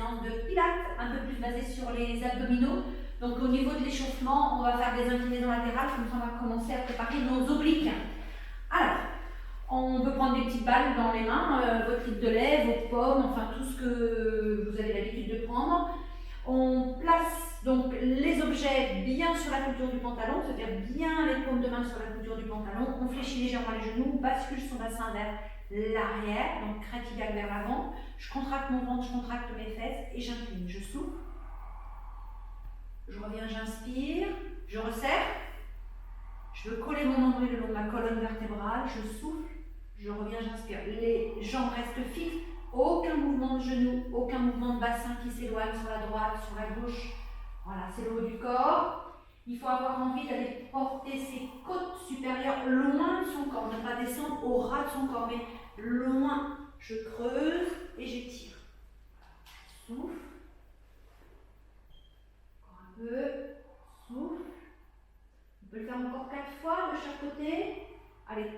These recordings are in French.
séance de pilates, un peu plus basée sur les abdominaux. Donc au niveau de l'échauffement, on va faire des inclinaisons latérales, comme ça on va commencer à préparer nos obliques. Alors, on peut prendre des petites balles dans les mains, votre litre de lait, vos pommes, enfin tout ce que vous avez l'habitude de prendre. On place donc les objets bien sur la couture du pantalon, c'est-à-dire bien les paumes de main sur la couture du pantalon. On fléchit légèrement les genoux, bascule son bassin vers l'arrière, donc crête iliaque vers l'avant. Je contracte mon ventre, je contracte mes fesses et j'incline. Je souffle. Je reviens, j'inspire. Je resserre. Je veux coller mon nombril le long de ma colonne vertébrale. Je souffle. Je reviens, j'inspire. Les jambes restent fixes. Aucun mouvement de genou, aucun mouvement de bassin qui s'éloigne sur la droite, sur la gauche. Voilà, c'est le haut du corps. Il faut avoir envie d'aller porter ses côtes supérieures loin de son corps. Ne pas descendre au ras de son corps, mais loin. Je creuse et j'étire. Souffle. Encore un peu. Souffle. On peut le faire encore 4 fois de chaque côté. Allez.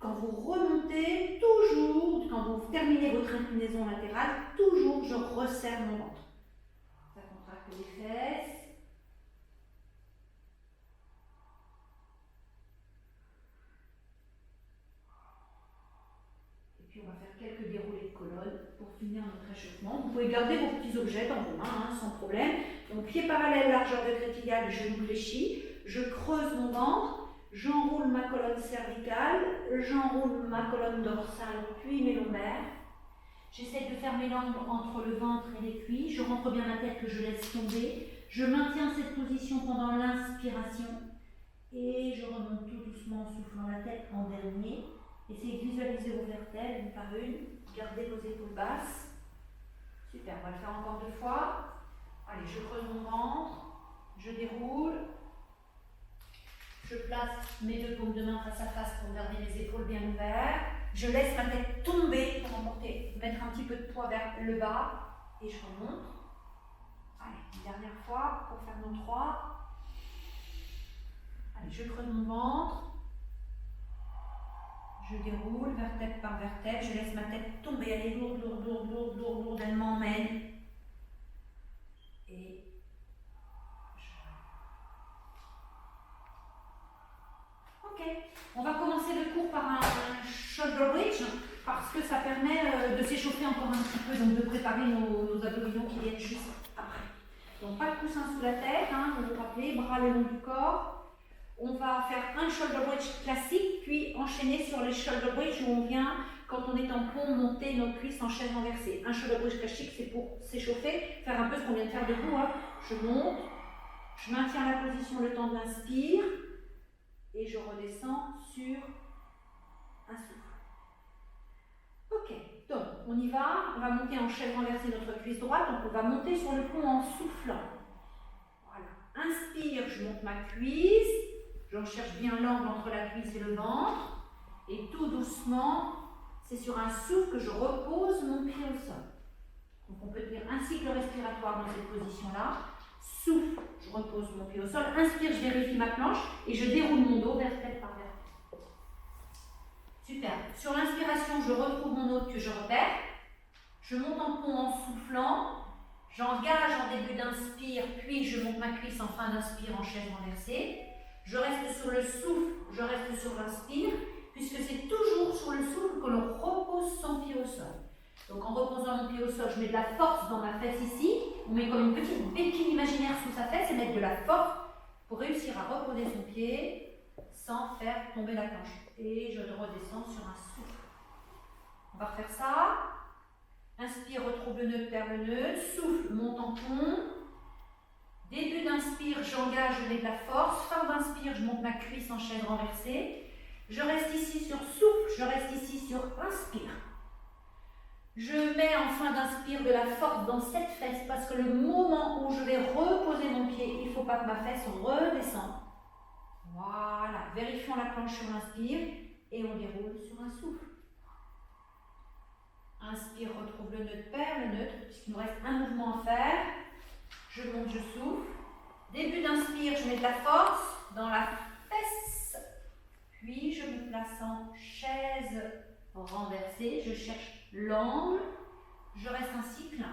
Quand vous remontez, toujours, quand vous terminez votre inclinaison latérale, toujours je resserre mon ventre. Ça contracte les fesses. Et puis on va faire quelques déroulés de colonne pour finir notre échauffement. Vous pouvez garder vos petits objets dans vos mains, sans problème. Donc pied parallèle, largeur de crête iliaque, genou fléchi. Je creuse mon ventre. J'enroule ma colonne cervicale, j'enroule ma colonne dorsale, puis mes lombaires. J'essaie de faire mes langues entre le ventre et les cuisses. Je rentre bien la tête que je laisse tomber. Je maintiens cette position pendant l'inspiration. Et je remonte tout doucement en soufflant la tête en dernier. Essayez de visualiser vos vertèbres une par une. Gardez vos épaules basses. Super, on va le faire encore 2 fois. Allez, je creuse mon ventre. Je déroule. Je place mes 2 paumes de main face à face pour garder les épaules bien ouvertes. Je laisse ma tête tomber pour mettre un petit peu de poids vers le bas. Et je remonte. Allez, une dernière fois pour faire nos 3. Allez, je creuse mon ventre. Je déroule vertèbre par vertèbre. Je laisse ma tête tomber. Allez, lourde, elle m'emmène. Et ok, on va commencer le cours par un shoulder bridge parce que ça permet de s'échauffer encore un petit peu, donc de préparer nos abdominaux qui viennent juste après. Donc pas de coussin sous la tête, hein, vous vous rappelez, bras le long du corps. On va faire un shoulder bridge classique, puis enchaîner sur les shoulder bridge où on vient, quand on est en pont, monter nos cuisses en chaise renversée. Un shoulder bridge classique, c'est pour s'échauffer, faire un peu ce qu'on vient de faire debout. Hein. Je monte, je maintiens la position le temps de l'inspire. Et je redescends sur un souffle. Ok, donc on y va. On va monter en chaise renversée notre cuisse droite. Donc on va monter sur le pont en soufflant. Voilà. Inspire, je monte ma cuisse. Je cherche bien l'angle entre la cuisse et le ventre. Et tout doucement, c'est sur un souffle que je repose mon pied au sol. Donc on peut tenir un cycle respiratoire dans cette position-là. Souffle, je repose mon pied au sol. Inspire, je vérifie ma planche et je déroule mon dos vertèbre par vertèbre. Super. Sur l'inspiration, je retrouve mon hôte que je repère. Je monte en pont en soufflant. J'engage en début d'inspire, puis je monte ma cuisse en fin d'inspire en chaise renversée. Je reste sur le souffle, je reste sur l'inspire, puisque c'est toujours sur le souffle que l'on repose son pied au sol. Donc en reposant mon pied au sol, je mets de la force dans ma fesse ici. On met comme une petite béquille imaginaire sous sa fesse et mettre de la force pour réussir à reposer son pied sans faire tomber la planche. Et je redescends sur un souffle. On va refaire ça. Inspire, retrouve le nœud, perd le nœud. Souffle, monte en pont. Début d'inspire, j'engage, je mets de la force. Fin d'inspire, je monte ma cuisse en chaise renversée. Je reste ici sur souffle, je reste ici sur inspire. Je mets en fin d'inspire de la force dans cette fesse parce que le moment où je vais reposer mon pied, il ne faut pas que ma fesse redescende. Voilà, vérifions la planche sur l'inspire et on déroule sur un souffle. Inspire, retrouve le neutre, perd le neutre, puisqu'il nous reste un mouvement à faire. Je monte, je souffle. Début d'inspire, je mets de la force dans la fesse. Puis je me place en chaise renversée. Je cherche l'angle. Je reste un cycle.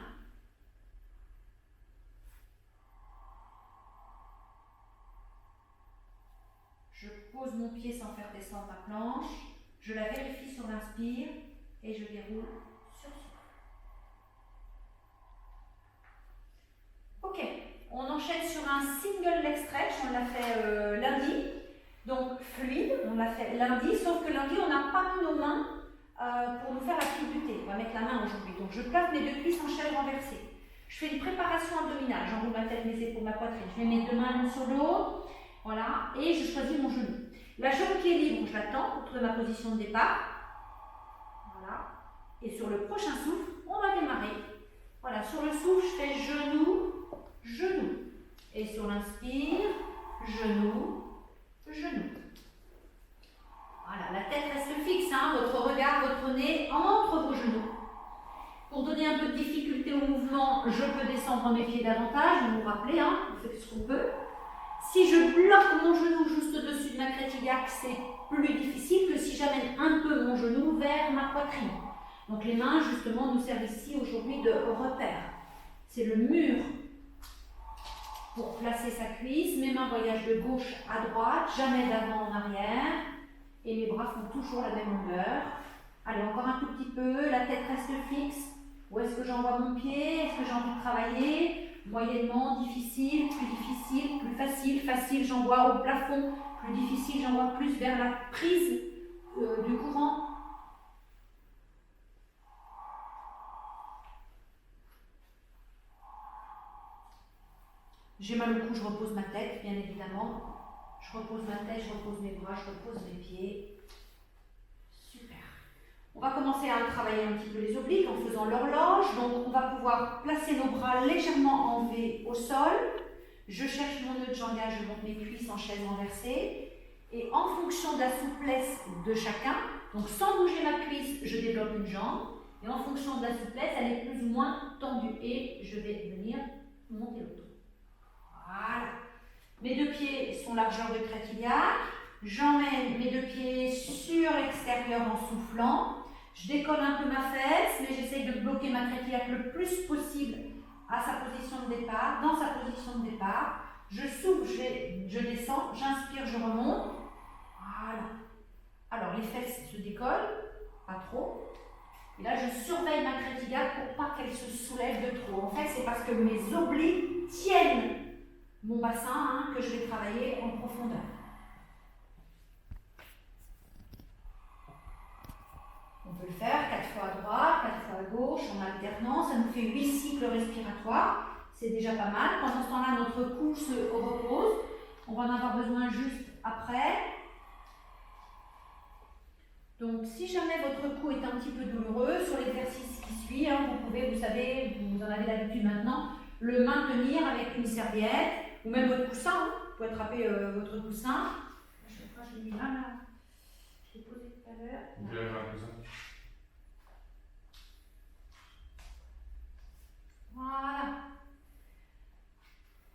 pose mon pied sans faire descendre ma planche. Je la vérifie sur l'inspire et je déroule sur souffle. Ok, on enchaîne sur un single leg stretch. On l'a fait lundi. Donc fluide, on l'a fait lundi, sauf que lundi on n'a pas mis nos mains pour nous faire la file du thé. On va mettre la main aujourd'hui. Donc je place mes deux cuisses en chaise renversée. Je fais une préparation abdominale, j'enroule ma tête, mes épaules, ma poitrine. Je mets mes deux mains l'une sur l'autre, voilà, et je choisis mon genou. La jambe qui est libre, je l'attends pour trouver ma position de départ. Voilà. Et sur le prochain souffle, on va démarrer. Voilà, sur le souffle, je fais genou, genou. Et sur l'inspire, genou, genou. Voilà, la tête reste fixe, hein, votre regard, votre nez entre vos genoux. Pour donner un peu de difficulté au mouvement, je peux descendre mes pieds davantage, vous vous rappelez, hein, vous faites ce qu'on peut. Si je bloque mon genou juste au-dessus de ma crête iliaque, c'est plus difficile que si j'amène un peu mon genou vers ma poitrine. Donc les mains, justement, nous servent ici aujourd'hui de repère. C'est le mur pour placer sa cuisse. Mes mains voyagent de gauche à droite, jamais d'avant en arrière. Et mes bras font toujours la même longueur. Allez, encore un tout petit peu, la tête reste fixe. Où est-ce que j'envoie mon pied? Est-ce que j'ai envie de travailler? Moyennement, difficile, plus facile, facile, j'envoie au plafond. Plus difficile, j'envoie plus vers la prise du courant. J'ai mal au cou, je repose ma tête, bien évidemment. Je repose ma tête, je repose mes bras, je repose mes pieds. Super. On va commencer à travailler un petit peu les obliques en faisant l'horloge. Donc, on va pouvoir placer nos bras légèrement en V au sol. Je cherche mon nœud de jambe, je monte mes cuisses en chaise renversée. Et en fonction de la souplesse de chacun, donc sans bouger ma cuisse, je développe une jambe. Et en fonction de la souplesse, elle est plus ou moins tendue. Et je vais venir monter l'autre. Voilà. Mes deux pieds sont largeur de crête iliaque. J'emmène mes deux pieds sur l'extérieur en soufflant. Je décolle un peu ma fesse, mais j'essaye de bloquer ma crête iliaque le plus possible à sa position de départ, dans sa position de départ. Je souffle, je descends, j'inspire, je remonte. Voilà. Alors les fesses se décollent, pas trop. Et là, je surveille ma crête iliaque pour pas qu'elle se soulève de trop. En fait, c'est parce que mes obliques tiennent mon bassin que je vais travailler en profondeur. On peut le faire 4 fois à droite, 4 fois à gauche, en alternance. Ça nous fait 8 cycles respiratoires. C'est déjà pas mal. Pendant ce temps-là, notre cou se repose. On va en avoir besoin juste après. Donc, si jamais votre cou est un petit peu douloureux, sur l'exercice qui suit, vous pouvez, vous savez, vous en avez l'habitude maintenant, le maintenir avec une serviette ou même votre coussin. Vous pouvez attraper votre coussin. Je l'ai mis là. Je l'ai posé tout à l'heure. Vous voulez avoir un coussin? Voilà.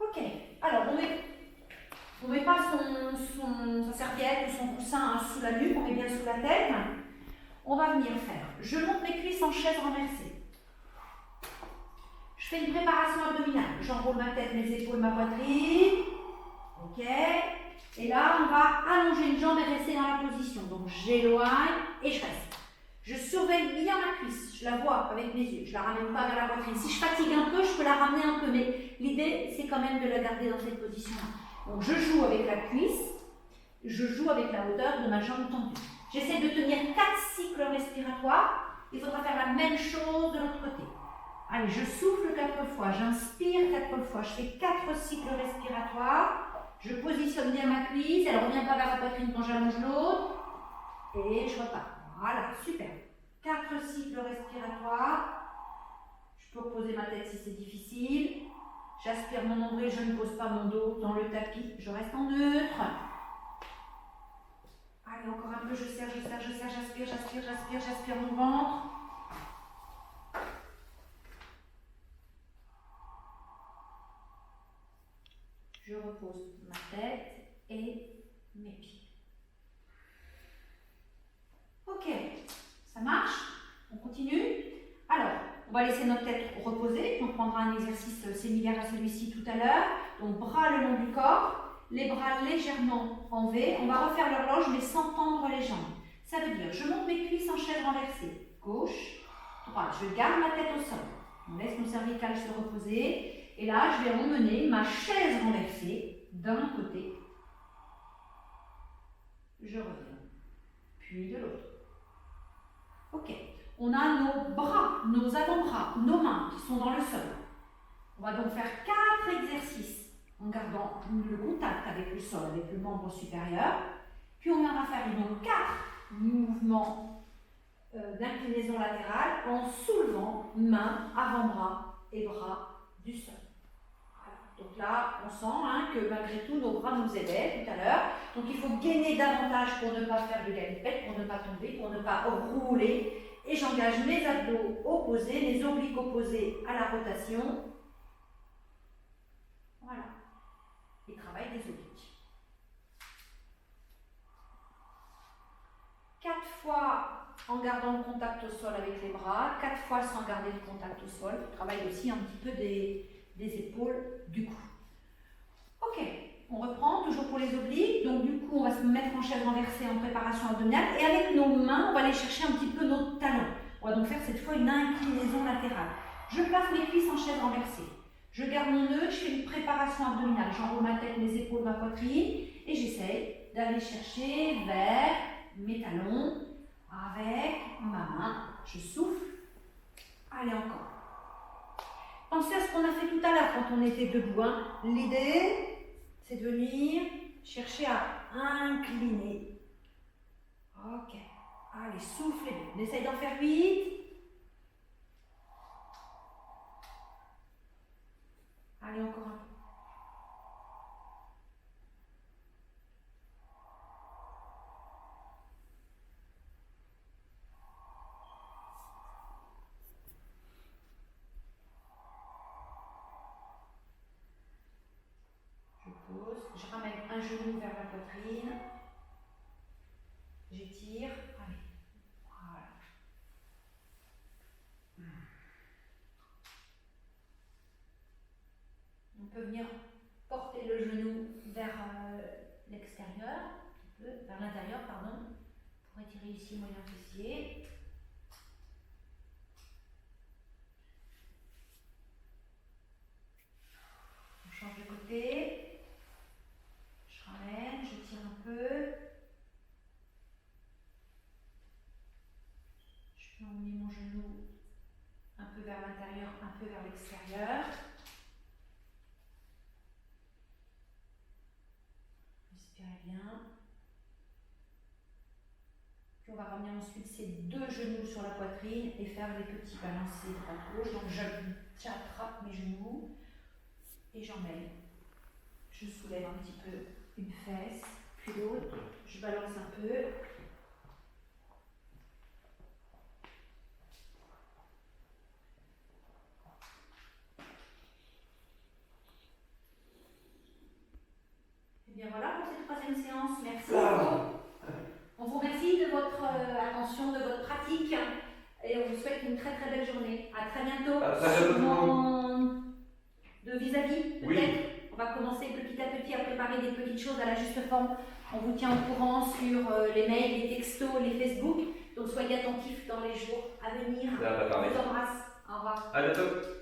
Ok. Alors, on met pas sa serviette ou son coussin sous la nuque, on met bien sous la tête. On va venir faire. Je monte mes cuisses en chaise renversée. Je fais une préparation abdominale. J'enroule ma tête, mes épaules, ma poitrine. Ok. Et là, on va allonger une jambe et rester dans la position. Donc, j'éloigne et je reste. Je surveille bien ma cuisse. Je la vois avec mes yeux. Je ne la ramène pas vers la poitrine. Si je fatigue un peu, je peux la ramener un peu. Mais l'idée, c'est quand même de la garder dans cette position-là. Donc, je joue avec la cuisse. Je joue avec la hauteur de ma jambe tendue. J'essaie de tenir 4 cycles respiratoires. Il faudra faire la même chose de l'autre côté. Allez, je souffle 4 fois. J'inspire 4 fois. Je fais 4 cycles respiratoires. Je positionne bien ma cuisse, elle ne revient pas vers la poitrine quand j'allonge l'autre. Et je repars. Voilà, super. 4 cycles respiratoires. Je peux reposer ma tête si c'est difficile. J'aspire mon nombril, je ne pose pas mon dos dans le tapis. Je reste en neutre. Allez, encore un peu, je serre, j'aspire mon ventre. Je repose ma tête et mes pieds. Ok, ça marche? On continue? Alors, on va laisser notre tête reposer. On prendra un exercice similaire à celui-ci tout à l'heure. Donc, bras le long du corps. les bras légèrement en V. On va refaire l'horloge mais sans tendre les jambes. Ça veut dire, je monte mes cuisses en chaise renversée. Gauche, droite. Je garde ma tête au sol. On laisse mon cervical se reposer. Et là, je vais emmener ma chaise renversée d'un côté. Je reviens. Puis de l'autre. Ok. On a nos bras, nos avant-bras, nos mains qui sont dans le sol. On va donc faire 4 exercices en gardant le contact avec le sol, avec le membre supérieur. Puis on viendra faire donc 4 mouvements d'inclinaison latérale en soulevant mains, avant-bras et bras du sol. Voilà. Donc là, on sent que malgré tout, nos bras nous aidaient tout à l'heure. Donc il faut gainer davantage pour ne pas faire de galipette, pour ne pas tomber, pour ne pas rouler. Et j'engage mes abdos opposés, mes obliques opposés à la rotation. Voilà. Et travail des obliques. 4 fois en gardant le contact au sol avec les bras, 4 fois sans garder le contact au sol. On travaille aussi un petit peu des épaules du cou. Ok, on reprend toujours pour les obliques. Donc du coup, on va se mettre en chaise renversée en préparation abdominale. Et avec nos mains, on va aller chercher un petit peu nos talons. On va donc faire cette fois une inclinaison latérale. Je place mes cuisses en chaise renversée. Je garde mon nœud, je fais une préparation abdominale. J'enroule ma tête, mes épaules, ma poitrine. Et j'essaye d'aller chercher vers mes talons avec ma main. Je souffle. Allez, encore. Pensez à ce qu'on a fait tout à l'heure quand on était debout. L'idée, c'est de venir chercher à incliner. Ok. Allez, soufflez. On essaye d'en faire 8. Allez, encore un peu. Je pose, je ramène un genou vers la poitrine. J'étire. Allez. Voilà. On peut venir porter le genou vers l'extérieur, vers l'intérieur, pardon, pour étirer ici moyen fessier. On change de côté. Je ramène, je tire un peu. Je peux emmener mon genou un peu vers l'intérieur, un peu vers l'extérieur. Respirez bien. Puis on va ramener ensuite ces 2 genoux sur la poitrine et faire les petits balancés droite-gauche. Donc j'attrape mes genoux et j'emmène. Je soulève un petit peu une fesse, puis l'autre. Je balance un peu. Et bien voilà pour cette 3e séance. Merci beaucoup. On vous remercie de votre attention, de votre pratique et on vous souhaite une très très belle journée. À très bientôt. De vis-à-vis, peut-être. Oui. On va commencer petit à petit à préparer des petites choses à la juste forme. On vous tient au courant sur les mails, les textos, les Facebook. Donc soyez attentifs dans les jours à venir. On vous embrasse. Au revoir. À bientôt.